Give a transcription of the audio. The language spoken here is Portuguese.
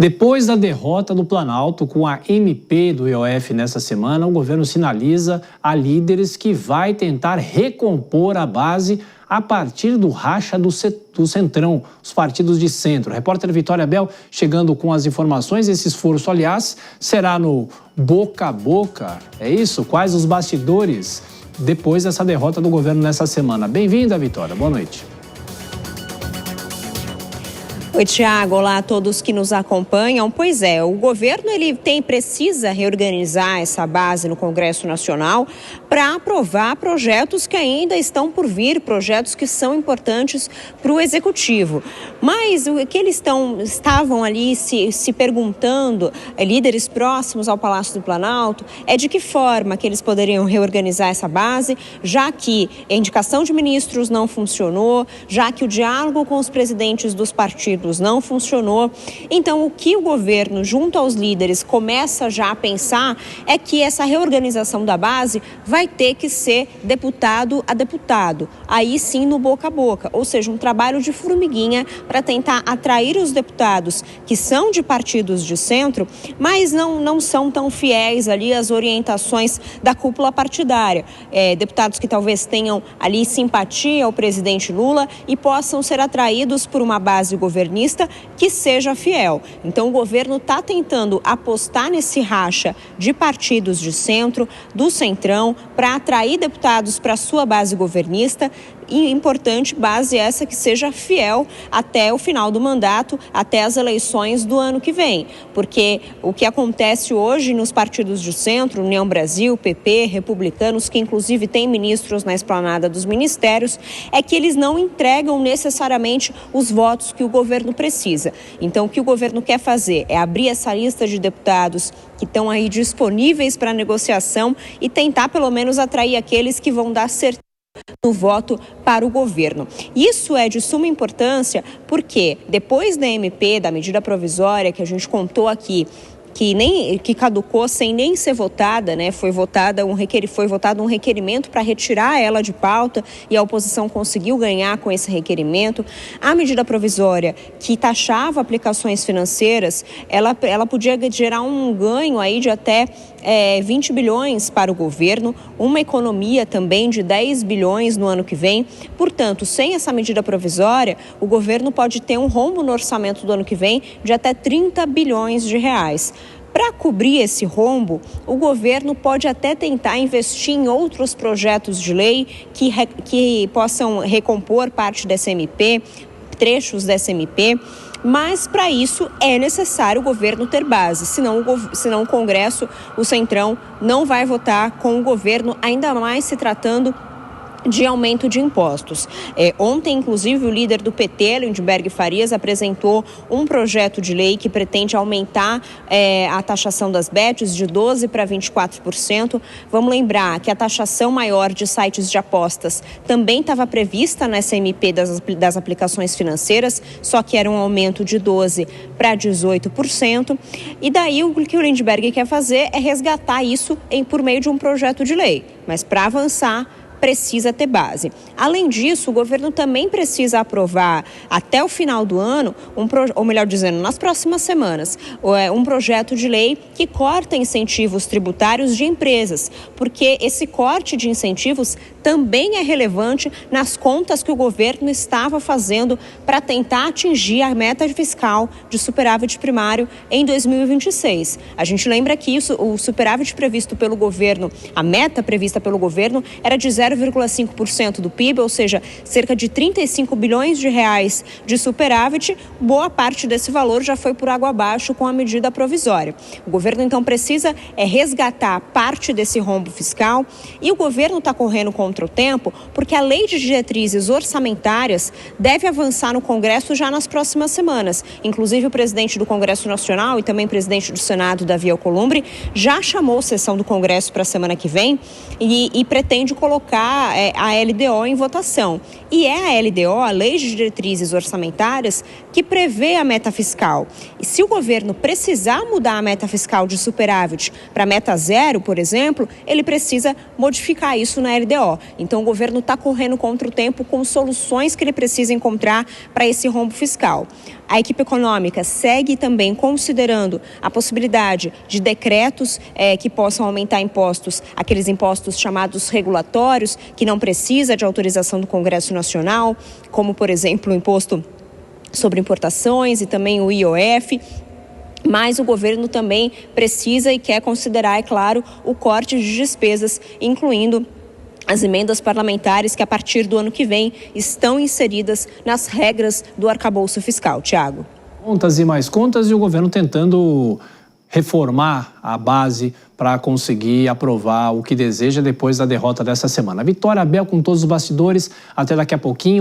Depois da derrota do Planalto com a MP do IOF nessa semana, o governo sinaliza a líderes que vai tentar recompor a base a partir do racha do Centrão, os partidos de centro. A repórter Vitória Bel chegando com as informações. Esse esforço, aliás, será no boca a boca. É isso? Quais os bastidores depois dessa derrota do governo nessa semana? Bem-vinda, Vitória. Boa noite. Oi, Tiago. Olá a todos que nos acompanham. Pois é, o governo precisa reorganizar essa base no Congresso Nacional para aprovar projetos que ainda estão por vir, projetos que são importantes para o Executivo. Mas o que eles estavam ali se perguntando, líderes próximos ao Palácio do Planalto, é de que forma que eles poderiam reorganizar essa base, já que a indicação de ministros não funcionou, já que o diálogo com os presidentes dos partidos não funcionou. Então, o que o governo, junto aos líderes, começa já a pensar é que essa reorganização da base vai ter que ser deputado a deputado, aí sim no boca a boca, ou seja, um trabalho de formiguinha para tentar atrair os deputados que são de partidos de centro, mas não são tão fiéis ali às orientações da cúpula partidária. Deputados que talvez tenham ali simpatia ao presidente Lula e possam ser atraídos por uma base governista que seja fiel. Então, o governo está tentando apostar nesse racha de partidos de centro, do centrão, para atrair deputados para a sua base governista. E importante base essa que seja fiel até o final do mandato, até as eleições do ano que vem. Porque o que acontece hoje nos partidos de centro, União Brasil, PP, republicanos, que inclusive têm ministros na esplanada dos ministérios, é que eles não entregam necessariamente os votos que o governo precisa. Então, o que o governo quer fazer é abrir essa lista de deputados que estão aí disponíveis para negociação e tentar pelo menos atrair aqueles que vão dar certeza no voto para o governo. Isso é de suma importância porque depois da MP, da medida provisória que a gente contou aqui, que caducou sem nem ser votada, né? Foi votado um requerimento para retirar ela de pauta e a oposição conseguiu ganhar com esse requerimento. A medida provisória que taxava aplicações financeiras, ela podia gerar um ganho aí de até 20 bilhões para o governo, uma economia também de 10 bilhões no ano que vem. Portanto, sem essa medida provisória, o governo pode ter um rombo no orçamento do ano que vem de até 30 bilhões de reais. Para cobrir esse rombo, o governo pode até tentar investir em outros projetos de lei que possam recompor parte dessa MP, trechos dessa MP, mas para isso é necessário o governo ter base, senão o Congresso, o Centrão, não vai votar com o governo, ainda mais se tratando de aumento de impostos. Ontem, inclusive, o líder do PT, Lindenberg Farias, apresentou um projeto de lei que pretende aumentar a taxação das bets de 12% para 24%. Vamos lembrar que a taxação maior de sites de apostas também estava prevista nessa MP das aplicações financeiras, só que era um aumento de 12% para 18%. E daí o que o Lindenberg quer fazer é resgatar isso por meio de um projeto de lei. Mas para avançar, precisa ter base. Além disso, o governo também precisa aprovar até o final do ano, ou melhor dizendo, nas próximas semanas, um projeto de lei que corta incentivos tributários de empresas, porque esse corte de incentivos também é relevante nas contas que o governo estava fazendo para tentar atingir a meta fiscal de superávit primário em 2026. A gente lembra que o superávit previsto pelo governo, a meta prevista pelo governo, era de 0,5% do PIB, ou seja, cerca de 35 bilhões de reais de superávit. Boa parte desse valor já foi por água abaixo com a medida provisória. O governo, então, precisa resgatar parte desse rombo fiscal e o governo está correndo contra o tempo porque a lei de diretrizes orçamentárias deve avançar no Congresso já nas próximas semanas. Inclusive, o presidente do Congresso Nacional e também presidente do Senado, Davi Alcolumbre, já chamou sessão do Congresso para a semana que vem e pretende colocar a LDO em votação. E é a LDO, a Lei de Diretrizes Orçamentárias, que prevê a meta fiscal. E se o governo precisar mudar a meta fiscal de superávit para meta zero, por exemplo, ele precisa modificar isso na LDO. Então, o governo está correndo contra o tempo com soluções que ele precisa encontrar para esse rombo fiscal. A equipe econômica segue também considerando a possibilidade de decretos que possam aumentar impostos, aqueles impostos chamados regulatórios, que não precisa de autorização do Congresso Nacional, como, por exemplo, o imposto sobre importações e também o IOF. Mas o governo também precisa e quer considerar, é claro, o corte de despesas, incluindo as emendas parlamentares que, a partir do ano que vem, estão inseridas nas regras do arcabouço fiscal. Tiago. Contas e mais contas, e o governo tentando reformar a base para conseguir aprovar o que deseja depois da derrota dessa semana. Vitória, Abel, com todos os bastidores. Até daqui a pouquinho.